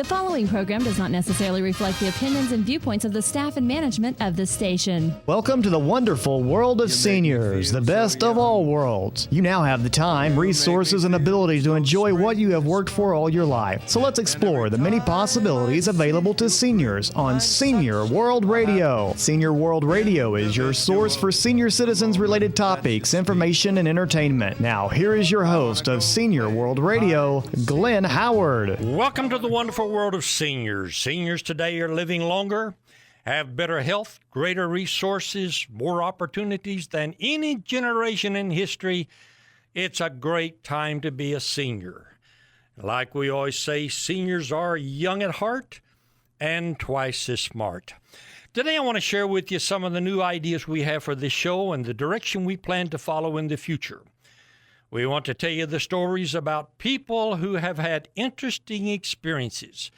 The following program does not necessarily reflect the opinions and viewpoints of the staff and management of the station. Welcome to the wonderful world of seniors, the best of all worlds. You now have the time, resources, and ability to enjoy what you have worked for all your life. So let's explore the many possibilities available to seniors on Senior World Radio. Senior World Radio is your source for senior citizens-related topics, information, and entertainment. Now, here is your host of Senior World Radio, Glenn Howard. Welcome to the wonderful world of seniors. Seniors today are living longer, have better health, greater resources, more opportunities than any generation in history. It's a great time to be a senior. Like we always say, seniors are young at heart and twice as smart. Today I want to share with you some of the new ideas we have for this show and the direction we plan to follow in the future. We want to tell you the stories about people who have had interesting experiences,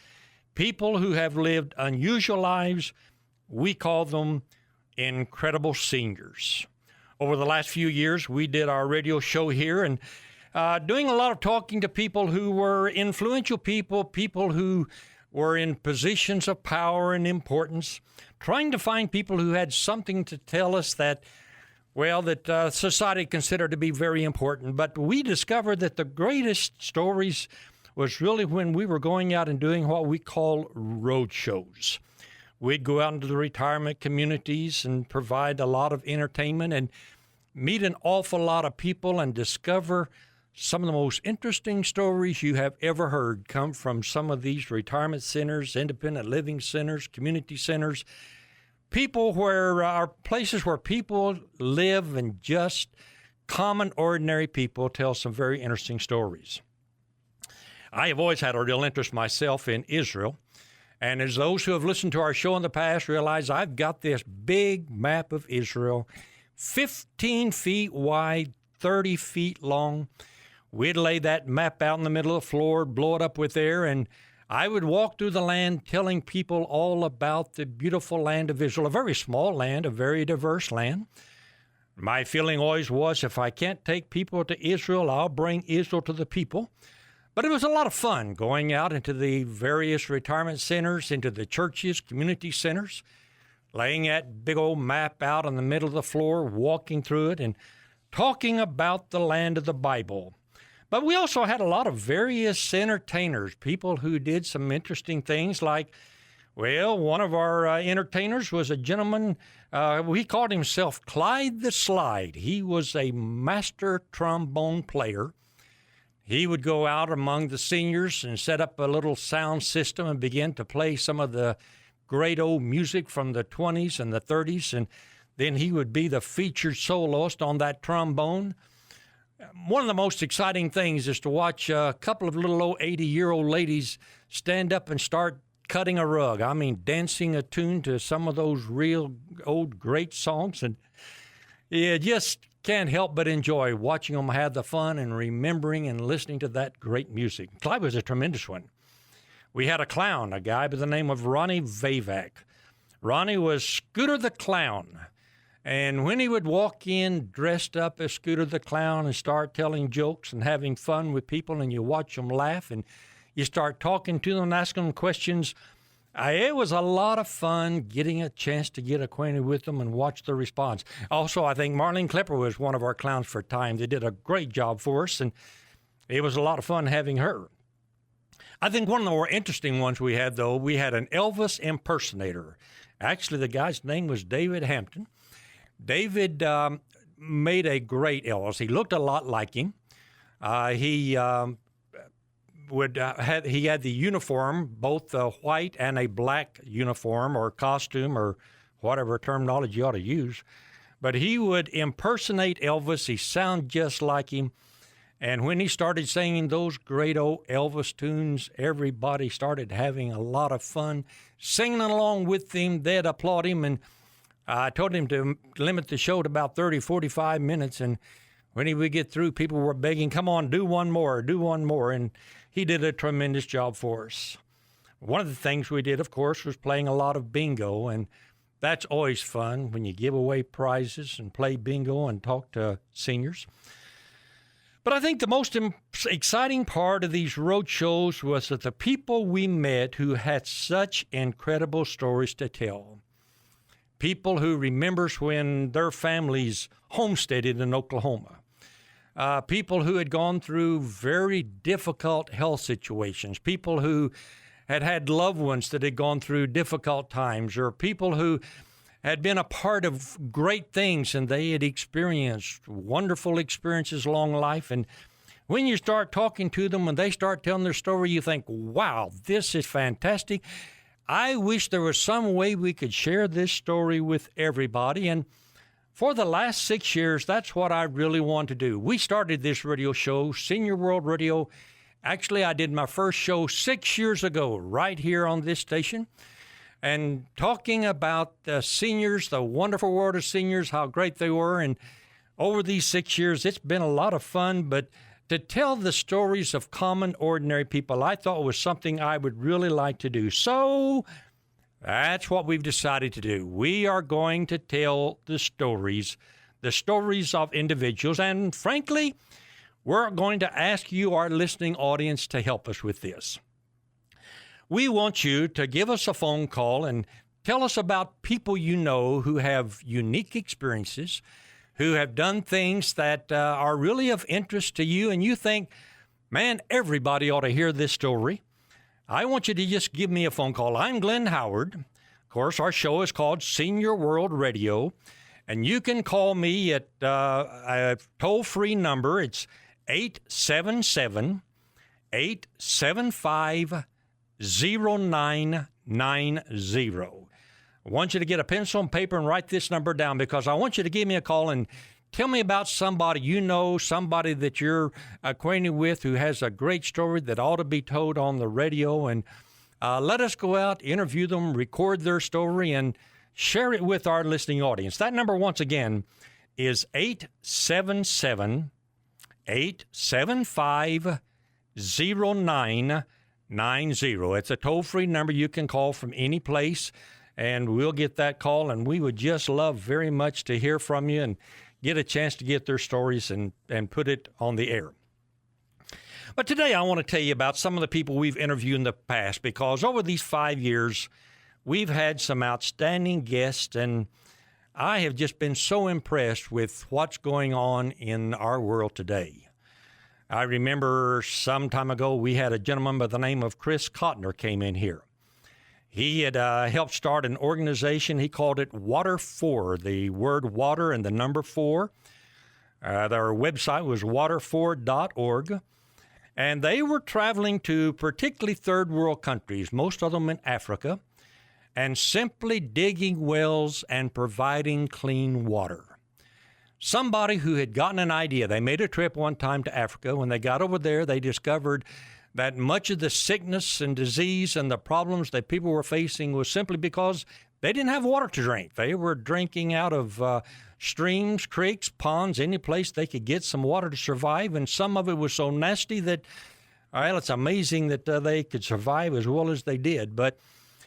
people who have lived unusual lives. We call them incredible seniors. Over the last few years, we did our radio show here and doing a lot of talking to people who were influential people, people who were in positions of power and importance, trying to find people who had something to tell us that society considered to be very important. But we discovered that the greatest stories was really when we were going out and doing what we call road shows. We'd go out into the retirement communities and provide a lot of entertainment and meet an awful lot of people and discover some of the most interesting stories you have ever heard come from some of these retirement centers, independent living centers, community centers, people where are places where people live and just common, ordinary people tell some very interesting stories. I have always had a real interest myself in Israel. And as those who have listened to our show in the past realize, I've got this big map of Israel, 15 feet wide, 30 feet long. We'd lay that map out in the middle of the floor, blow it up with air, and I would walk through the land telling people all about the beautiful land of Israel, a very small land, a very diverse land. My feeling always was, if I can't take people to Israel, I'll bring Israel to the people. But it was a lot of fun going out into the various retirement centers, into the churches, community centers, laying that big old map out in the middle of the floor, walking through it, and talking about the land of the Bible. But we also had a lot of various entertainers, people who did some interesting things like, one of our entertainers was a gentleman, he called himself Clyde the Slide. He was a master trombone player. He would go out among the seniors and set up a little sound system and begin to play some of the great old music from the 20s and the 30s, and then he would be the featured soloist on that trombone. One of the most exciting things is to watch a couple of little old 80-year-old ladies stand up and start cutting a rug. I mean, dancing a tune to some of those real old great songs. And you just can't help but enjoy watching them have the fun and remembering and listening to that great music. Clyde was a tremendous one. We had a clown, a guy by the name of Ronnie Vavac. Ronnie was Scooter the Clown. And when he would walk in dressed up as Scooter the Clown and start telling jokes and having fun with people, and you watch them laugh and you start talking to them and asking them questions, it was a lot of fun getting a chance to get acquainted with them and watch the response. Also, I think Marlene Klepper was one of our clowns for a time. They did a great job for us, and it was a lot of fun having her. I think one of the more interesting ones we had, though, we had an Elvis impersonator. Actually, the guy's name was David Hampton. David made a great Elvis. He looked a lot like him. He had the uniform, both a white and a black uniform or costume or whatever terminology you ought to use. But he would impersonate Elvis. He sounded just like him. And when he started singing those great old Elvis tunes, everybody started having a lot of fun singing along with him. They'd applaud him, and I told him to limit the show to about 30, 45 minutes, and when he would get through, people were begging, come on, do one more, and he did a tremendous job for us. One of the things we did, of course, was playing a lot of bingo, and that's always fun when you give away prizes and play bingo and talk to seniors. But I think the most exciting part of these road shows was that the people we met who had such incredible stories to tell. People who remembers when their families homesteaded in Oklahoma. People who had gone through very difficult health situations. People who had had loved ones that had gone through difficult times, or people who had been a part of great things and they had experienced wonderful experiences along life. And when you start talking to them and they start telling their story, you think, wow, this is fantastic. I wish there was some way we could share this story with everybody. And for the last 6 years, that's what I really want to do. We started this radio show, Senior World Radio. Actually, I did my first show 6 years ago right here on this station. And talking about the seniors, the wonderful world of seniors, how great they were. And over these 6 years, it's been a lot of fun. But to tell the stories of common, ordinary people, I thought was something I would really like to do. So that's what we've decided to do. We are going to tell the stories of individuals. And frankly, we're going to ask you, our listening audience, to help us with this. We want you to give us a phone call and tell us about people you know who have unique experiences, who have done things that are really of interest to you, and you think, man, everybody ought to hear this story. I want you to just give me a phone call. I'm Glenn Howard. Of course, our show is called Senior World Radio, and you can call me at a toll-free number. It's 877-875-0990. I want you to get a pencil and paper and write this number down, because I want you to give me a call and tell me about somebody you know, somebody that you're acquainted with who has a great story that ought to be told on the radio. And let us go out, interview them, record their story, and share it with our listening audience. That number, once again, is 877-875-0990. It's a toll-free number you can call from any place, and we'll get that call, and we would just love very much to hear from you and get a chance to get their stories and put it on the air. But today I want to tell you about some of the people we've interviewed in the past, because over these 5 years, we've had some outstanding guests, and I have just been so impressed with what's going on in our world today. I remember some time ago we had a gentleman by the name of Chris Cotner came in here. He had helped start an organization. He called it Water 4, the word water and the number 4. Their website was water4.org. And they were traveling to particularly third world countries, most of them in Africa, and simply digging wells and providing clean water. Somebody who had gotten an idea. They made a trip one time to Africa. When they got over there, they discovered that much of the sickness and disease and the problems that people were facing was simply because they didn't have water to drink. They were drinking out of streams, creeks, ponds, any place they could get some water to survive. And some of it was so nasty that, well, it's amazing that they could survive as well as they did. But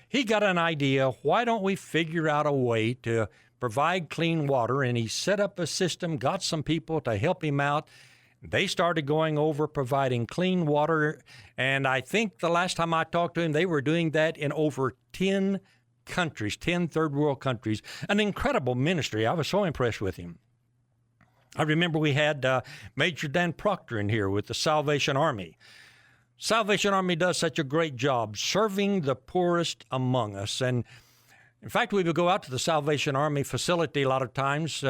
he got an idea. Why don't we figure out a way to provide clean water? And he set up a system, got some people to help him out. They started going over providing clean water. And I think the last time I talked to him, they were doing that in over 10 countries, 10 third world countries. An incredible ministry. I was so impressed with him. I remember we had Major Dan Proctor in here with the Salvation Army. Salvation Army does such a great job serving the poorest among us. And in fact, we would go out to the Salvation Army facility a lot of times.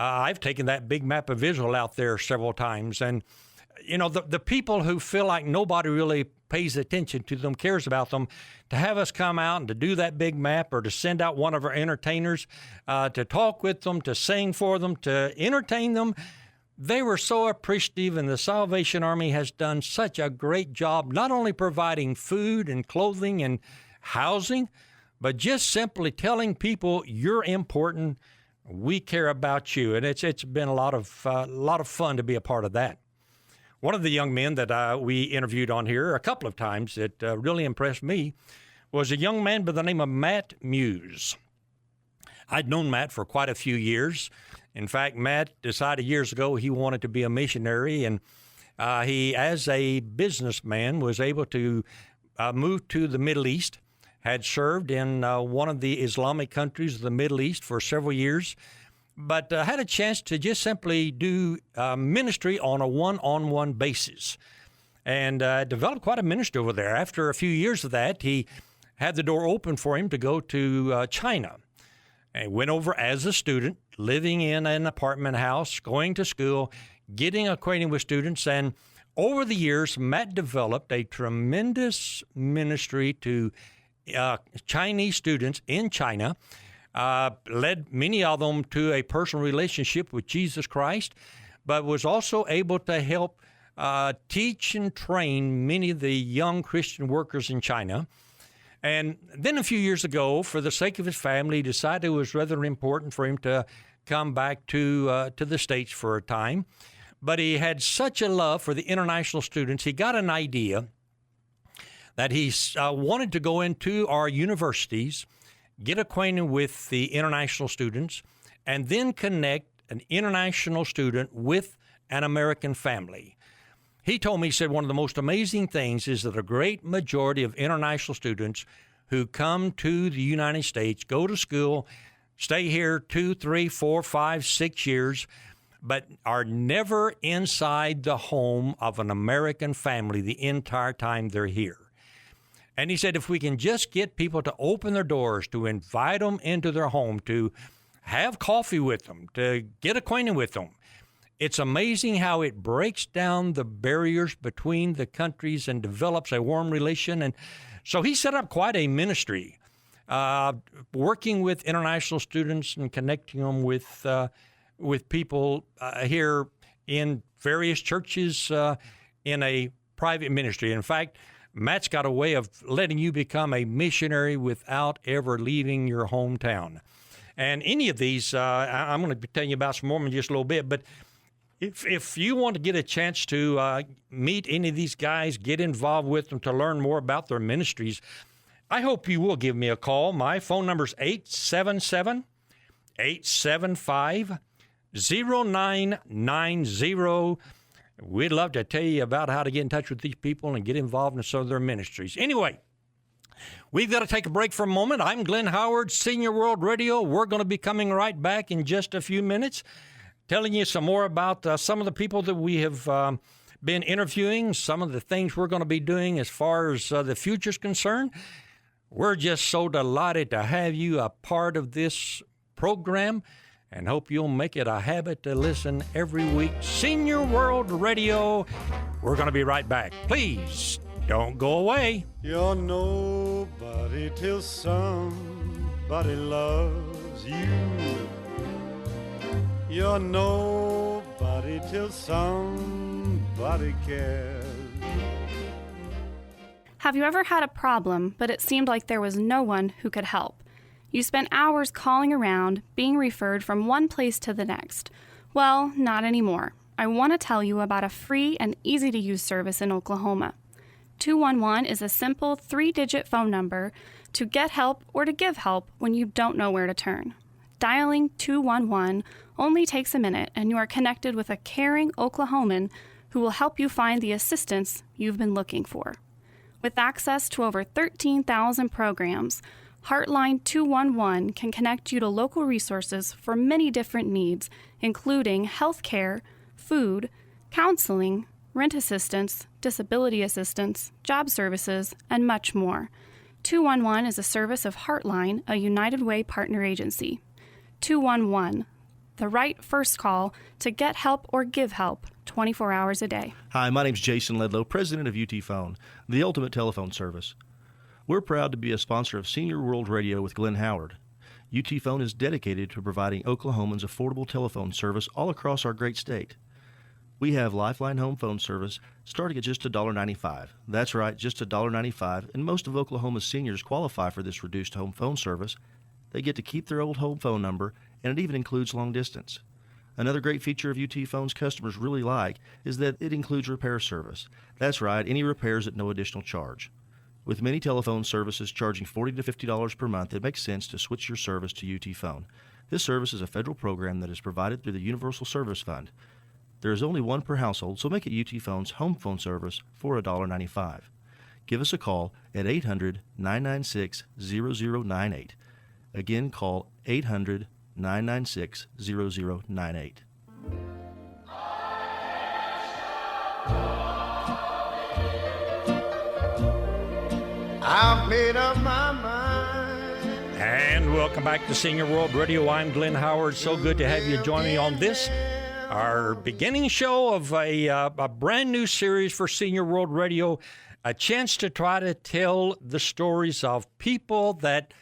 I've taken that big map of Israel out there several times. And, you know, the people who feel like nobody really pays attention to them, cares about them, to have us come out and to do that big map, or to send out one of our entertainers to talk with them, to sing for them, to entertain them, they were so appreciative. And the Salvation Army has done such a great job, not only providing food and clothing and housing, but just simply telling people you're important. We care about you, and it's been a lot of fun to be a part of that. One of the young men that we interviewed on here a couple of times that really impressed me was a young man by the name of Matt Muse. I'd known Matt for quite a few years, In fact, Matt decided years ago he wanted to be a missionary, and he, as a businessman, was able to move to the Middle East, had served in one of the Islamic countries of the Middle East for several years, but had a chance to just simply do ministry on a one-on-one basis, and developed quite a ministry over there. After a few years of that, he had the door open for him to go to China, and went over as a student, living in an apartment house, going to school, getting acquainted with students, and over the years, Matt developed a tremendous ministry to Chinese students in China, led many of them to a personal relationship with Jesus Christ, but was also able to help teach and train many of the young Christian workers in China. And then a few years ago, for the sake of his family, he decided it was rather important for him to come back to the States for a time. But he had such a love for the international students, he got an idea that he wanted to go into our universities, get acquainted with the international students, and then connect an international student with an American family. He told me, he said, one of the most amazing things is that a great majority of international students who come to the United States, go to school, stay here 2, 3, 4, 5, 6 years, but are never inside the home of an American family the entire time they're here. And he said, if we can just get people to open their doors, to invite them into their home, to have coffee with them, to get acquainted with them, it's amazing how it breaks down the barriers between the countries and develops a warm relation. And so he set up quite a ministry, working with international students and connecting them with people here in various churches in a private ministry. In fact, Matt's got a way of letting you become a missionary without ever leaving your hometown. And any of these, I'm going to be telling you about some more in just a little bit, but if you want to get a chance to meet any of these guys, get involved with them to learn more about their ministries, I hope you will give me a call. My phone number is 877-875-0990. We'd love to tell you about how to get in touch with these people and get involved in some of their ministries. Anyway, we've got to take a break for a moment. I'm Glenn Howard, Senior World Radio. We're going to be coming right back in just a few minutes, telling you some more about some of the people that we have been interviewing, some of the things we're going to be doing as far as the future's concerned. We're just so delighted to have you a part of this program and hope you'll make it a habit to listen every week. Senior World Radio. We're going to be right back. Please don't go away. You're nobody till somebody loves you. You're nobody till somebody cares. Have you ever had a problem, but it seemed like there was no one who could help? You spent hours calling around, being referred from one place to the next. Well, not anymore. I want to tell you about a free and easy-to-use service in Oklahoma. 211 is a simple 3-digit phone number to get help or to give help when you don't know where to turn. Dialing 211 only takes a minute, and you are connected with a caring Oklahoman who will help you find the assistance you've been looking for. With access to over 13,000 programs, Heartline 211 can connect you to local resources for many different needs, including health care, food, counseling, rent assistance, disability assistance, job services, and much more. 211 is a service of Heartline, a United Way partner agency. 211, the right first call to get help or give help 24 hours a day. Hi, my name's Jason Ledlow, president of UT Phone, the ultimate telephone service. We're proud to be a sponsor of Senior World Radio with Glenn Howard. UT Phone is dedicated to providing Oklahomans affordable telephone service all across our great state. We have Lifeline home phone service starting at just $1.95. That's right, just $1.95, and most of Oklahoma's seniors qualify for this reduced home phone service. They get to keep their old home phone number, and it even includes long distance. Another great feature of UT Phone's customers really like is that it includes repair service. That's right, any repairs at no additional charge. With many telephone services charging $40 to $50 per month, it makes sense to switch your service to UT Phone. This service is a federal program that is provided through the Universal Service Fund. There is only one per household, so make it UT Phone's home phone service for $1.95. Give us a call at 800-996-0098. Again, call 800-996-0098. I've made up my mind. And welcome back to Senior World Radio. I'm Glenn Howard. So good to have you join me on this, our beginning show of a brand new series for Senior World Radio, a chance to try to tell the stories of people that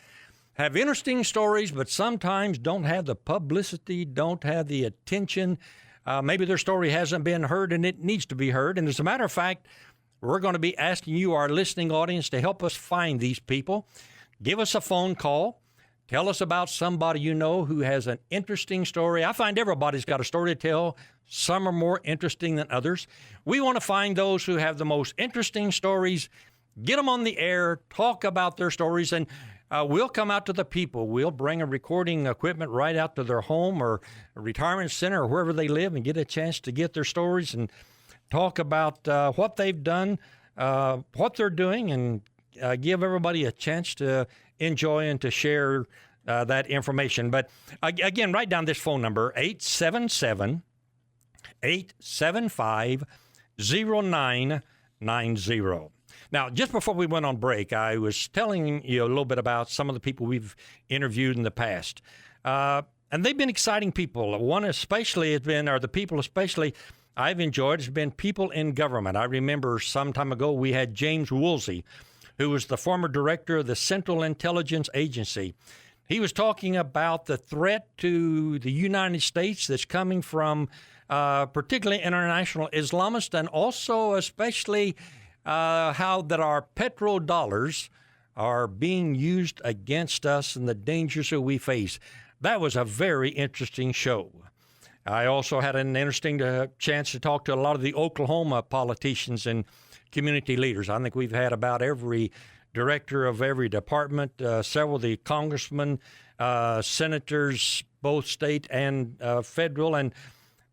have interesting stories, but sometimes don't have the publicity, don't have the attention. Maybe their story hasn't been heard and it needs to be heard. And as a matter of fact, we're going to be asking you, our listening audience, to help us find these people. Give us a phone call. Tell us about somebody you know who has an interesting story. I find everybody's got a story to tell. Some are more interesting than others. We want to find those who have the most interesting stories, get them on the air, talk about their stories, and we'll come out to the people. We'll bring a recording equipment right out to their home or a retirement center or wherever they live and get a chance to get their stories and talk about what they've done, what they're doing, and give everybody a chance to enjoy and to share that information. But again, write down this phone number, 877-875-0990. Now, just before we went on break, I was telling you a little bit about some of the people we've interviewed in the past. And they've been exciting people. One especially has been, or the people especially I've enjoyed, has been people in government. I remember some time ago we had James Woolsey, who was the former director of the Central Intelligence Agency. He was talking about the threat to the United States that's coming from particularly international Islamists, and also especially how that our petrodollars are being used against us and the dangers that we face. That was a very interesting show. I also had an interesting chance to talk to a lot of the Oklahoma politicians and community leaders. I think we've had about every director of every department, several of the congressmen, senators, both state and federal, and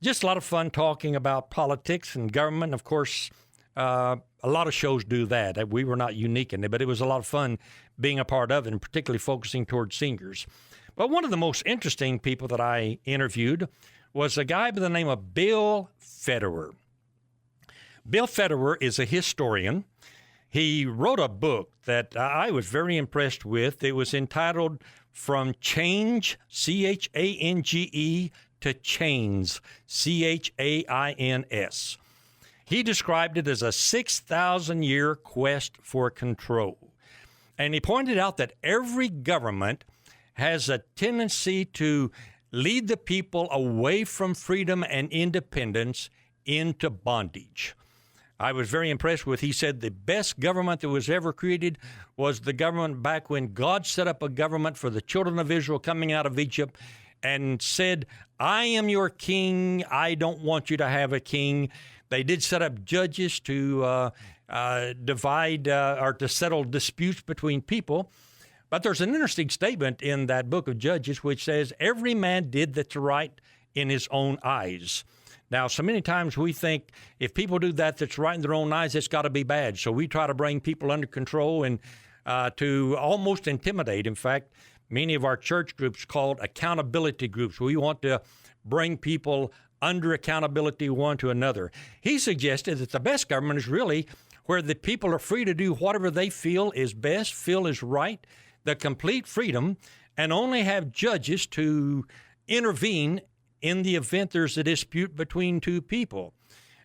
just a lot of fun talking about politics and government. Of course, a lot of shows do that. We were not unique in it, but it was a lot of fun being a part of it, and particularly focusing towards seniors. But one of the most interesting people that I interviewed was a guy by the name of Bill Federer. Bill Federer is a historian. He wrote a book that I was very impressed with. It was entitled From Change, C-H-A-N-G-E, to Chains, C-H-A-I-N-S. He described it as a 6,000-year quest for control. And he pointed out that every government has a tendency to lead the people away from freedom and independence into bondage. I was very impressed with, he said, the best government that was ever created was the government back when God set up a government for the children of Israel coming out of Egypt and said, I am your king. I don't want you to have a king. They did set up judges to divide or to settle disputes between people. But there's an interesting statement in that book of Judges which says, every man did that's right in his own eyes. Now, so many times we think if people do that that's right in their own eyes, it's got to be bad. So we try to bring people under control and to almost intimidate. In fact, many of our church groups called accountability groups. We want to bring people under accountability one to another. He suggested that the best government is really where the people are free to do whatever they feel is best, feel is right, the complete freedom, and only have judges to intervene in the event there's a dispute between two people.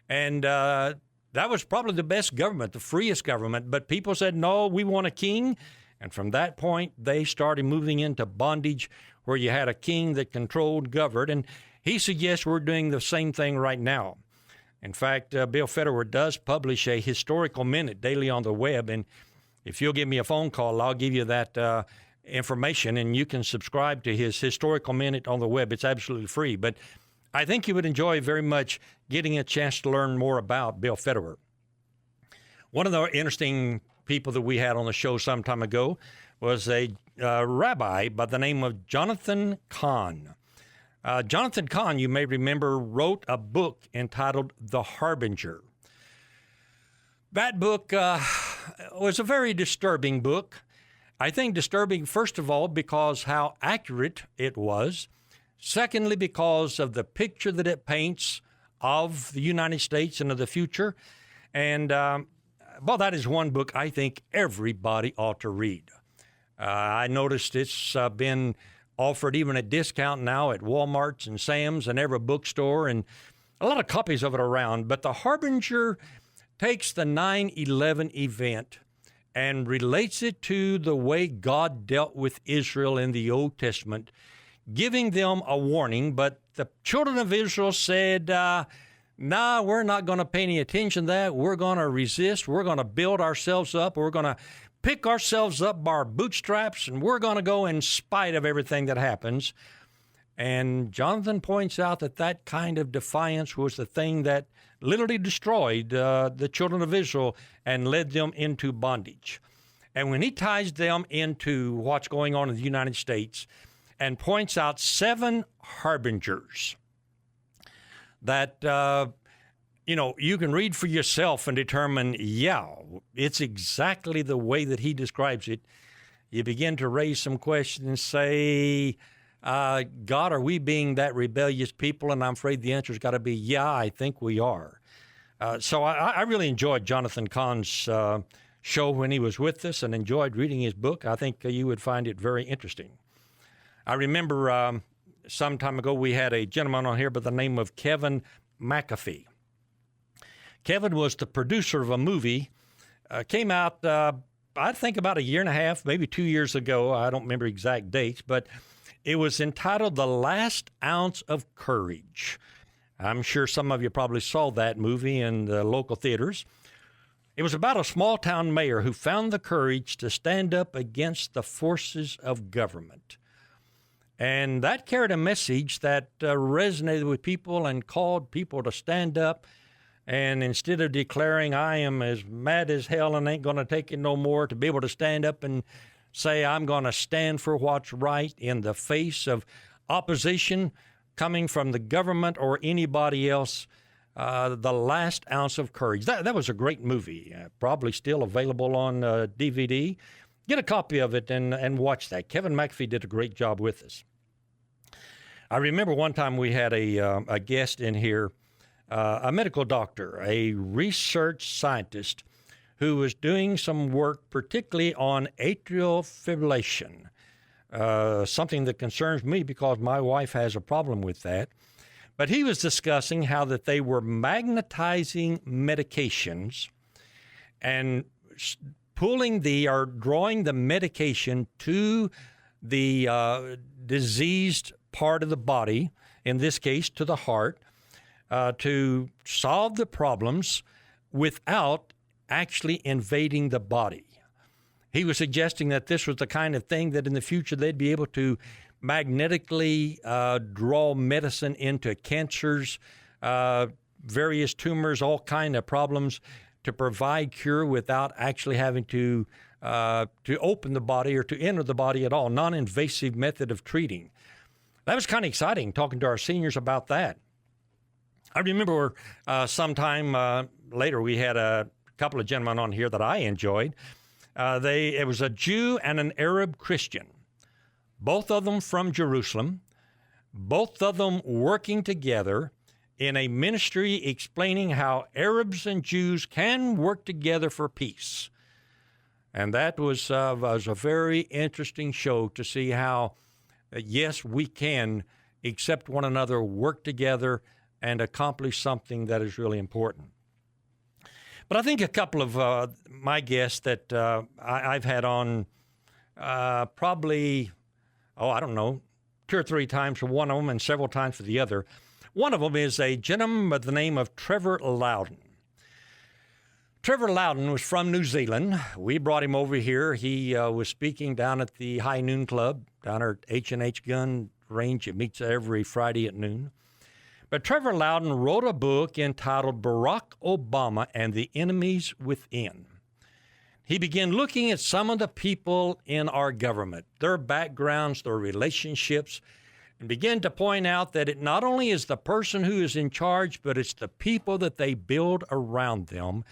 And that was probably the best government, the freest government. But people said, no, we want a king. And from that point, they started moving into bondage where you had a king that controlled, governed. And he suggests we're doing the same thing right now. In fact, Bill Federer does publish a historical minute daily on the web. And if you'll give me a phone call, I'll give you that information, and you can subscribe to his historical minute on the web. It's absolutely free. But I think you would enjoy very much getting a chance to learn more about Bill Federer. One of the interesting people that we had on the show some time ago was a rabbi by the name of Jonathan Cahn. Jonathan Cahn, you may remember, wrote a book entitled The Harbinger. That book was a very disturbing book. I think disturbing, first of all, because how accurate it was. Secondly, because of the picture that it paints of the United States and of the future. And, well, that is one book I think everybody ought to read. I noticed it's been offered even at discount now at Walmart's and Sam's and every bookstore, and a lot of copies of it around. But The Harbinger takes the 9/11 event and relates it to the way God dealt with Israel in the Old Testament, giving them a warning. But the children of Israel said, nah, we're not going to pay any attention to that. We're going to resist. We're going to build ourselves up. We're going to pick ourselves up by our bootstraps, and we're going to go in spite of everything that happens. And Jonathan points out that that kind of defiance was the thing that literally destroyed the children of Israel and led them into bondage. And when he ties them into what's going on in the United States and points out 7 harbingers that you can read for yourself and determine, it's exactly the way that he describes it. You begin to raise some questions and say, God, are we being that rebellious people? And I'm afraid the answer's got to be, yeah, I think we are. So I really enjoyed Jonathan Cahn's show when he was with us and enjoyed reading his book. I think you would find it very interesting. I remember some time ago we had a gentleman on here by the name of Kevin McAfee. Kevin was the producer of a movie, came out, I think about a year and a half, maybe 2 years ago. I don't remember exact dates, but it was entitled The Last Ounce of Courage. I'm sure some of you probably saw that movie in the local theaters. It was about a small-town mayor who found the courage to stand up against the forces of government. And that carried a message that resonated with people and called people to stand up. And instead of declaring, I am as mad as hell and ain't going to take it no more, to be able to stand up and say, I'm going to stand for what's right in the face of opposition coming from the government or anybody else. The Last Ounce of Courage. That was a great movie, probably still available on DVD. Get a copy of it and watch that. Kevin McAfee did a great job with us. I remember one time we had a guest in here, a medical doctor, a research scientist who was doing some work particularly on atrial fibrillation, something that concerns me because my wife has a problem with that. But he was discussing how that they were magnetizing medications and drawing the medication to the diseased part of the body, in this case to the heart, to solve the problems without actually invading the body. He was suggesting that this was the kind of thing that in the future they'd be able to magnetically draw medicine into cancers, various tumors, all kind of problems, to provide cure without actually having to open the body or to enter the body at all. Non-invasive method of treating. That was kind of exciting, talking to our seniors about that. I remember sometime later we had a couple of gentlemen on here that I enjoyed. It was a Jew and an Arab Christian, both of them from Jerusalem, both of them working together in a ministry explaining how Arabs and Jews can work together for peace. And that was a very interesting show to see how, yes, we can accept one another, work together, and accomplish something that is really important. But I think a couple of my guests that I've had on probably, I don't know, 2 or 3 times for one of them and several times for the other. One of them is a gentleman by the name of Trevor Loudon. Trevor Loudon was from New Zealand. We brought him over here. He was speaking down at the High Noon Club, down at H&H Gun Range. It meets every Friday at noon. But Trevor Loudon wrote a book entitled Barack Obama and the Enemies Within. he began looking at some of the people in our government, their backgrounds, their relationships, and began to point out that it not only is the person who is in charge, but it's the people that they build around them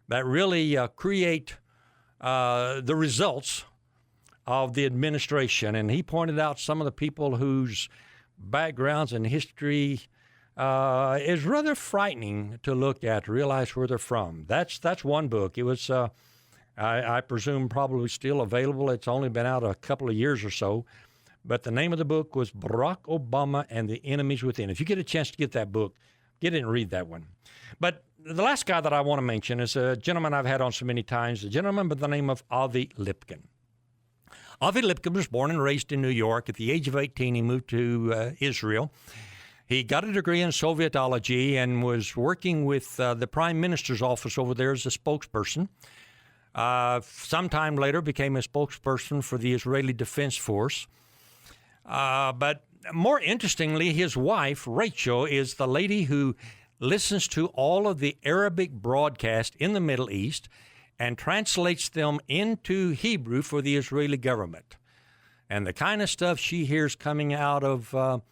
that really create the results of the administration. And he pointed out some of the people whose backgrounds and history is rather frightening to look at, to realize where they're from. That's one book. It was, I presume, probably still available. It's only been out a couple of years or so. But the name of the book was Barack Obama and the Enemies Within. If you get a chance to get that book, get it and read that one. But the last guy that I want to mention is a gentleman I've had on so many times, a gentleman by the name of Avi Lipkin. Avi Lipkin was born and raised in New York. At the age of 18, he moved to Israel. He got a degree in Sovietology and was working with the Prime Minister's office over there as a spokesperson. Sometime later became a spokesperson for the Israeli Defense Force. But more interestingly, his wife, Rachel, is the lady who listens to all of the Arabic broadcasts in the Middle East and translates them into Hebrew for the Israeli government. And the kind of stuff she hears coming out of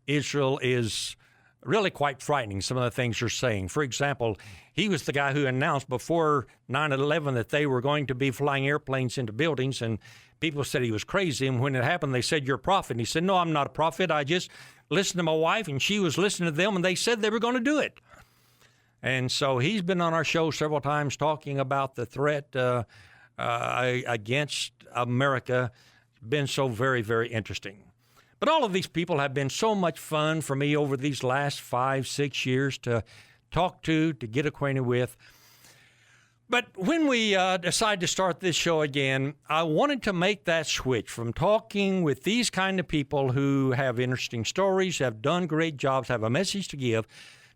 Israel is really quite frightening, some of the things they're saying. For example, he was the guy who announced before 9/11 that they were going to be flying airplanes into buildings, and people said he was crazy. And when it happened, they said, "You're a prophet." And he said, "No, I'm not a prophet. I just listened to my wife, and she was listening to them, and they said they were going to do it." And so he's been on our show several times talking about the threat against America. It's been so very, very interesting. But all of these people have been so much fun for me over these last 5-6 years to talk to get acquainted with. But when we decided to start this show again, I wanted to make that switch from talking with these kind of people who have interesting stories, have done great jobs, have a message to give,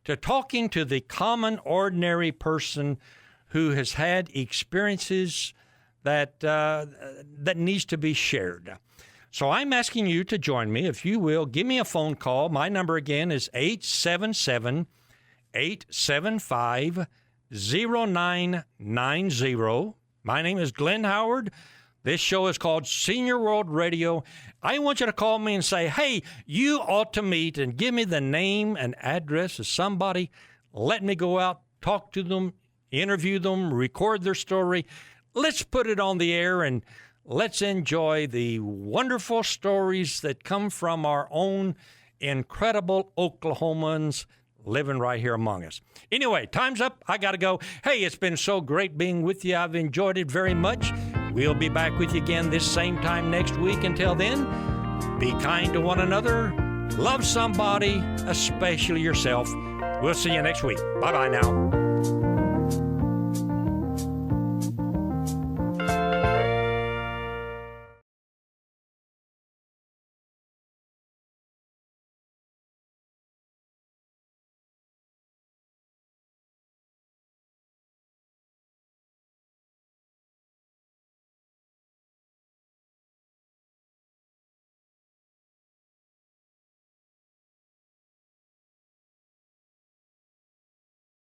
to talking to the common, ordinary person who has had experiences that needs to be shared. So I'm asking you to join me. If you will, give me a phone call. My number again is 877-875-0990. My name is Glenn Howard. This show is called Senior World Radio. I want you to call me and say, "Hey, you ought to meet," and give me the name and address of somebody. Let me go out, talk to them, interview them, record their story. Let's put it on the air and let's enjoy the wonderful stories that come from our own incredible Oklahomans living right here among us. Anyway, time's up. I got to go. Hey, it's been so great being with you. I've enjoyed it very much. We'll be back with you again this same time next week. Until then, be kind to one another. Love somebody, especially yourself. We'll see you next week. Bye-bye now.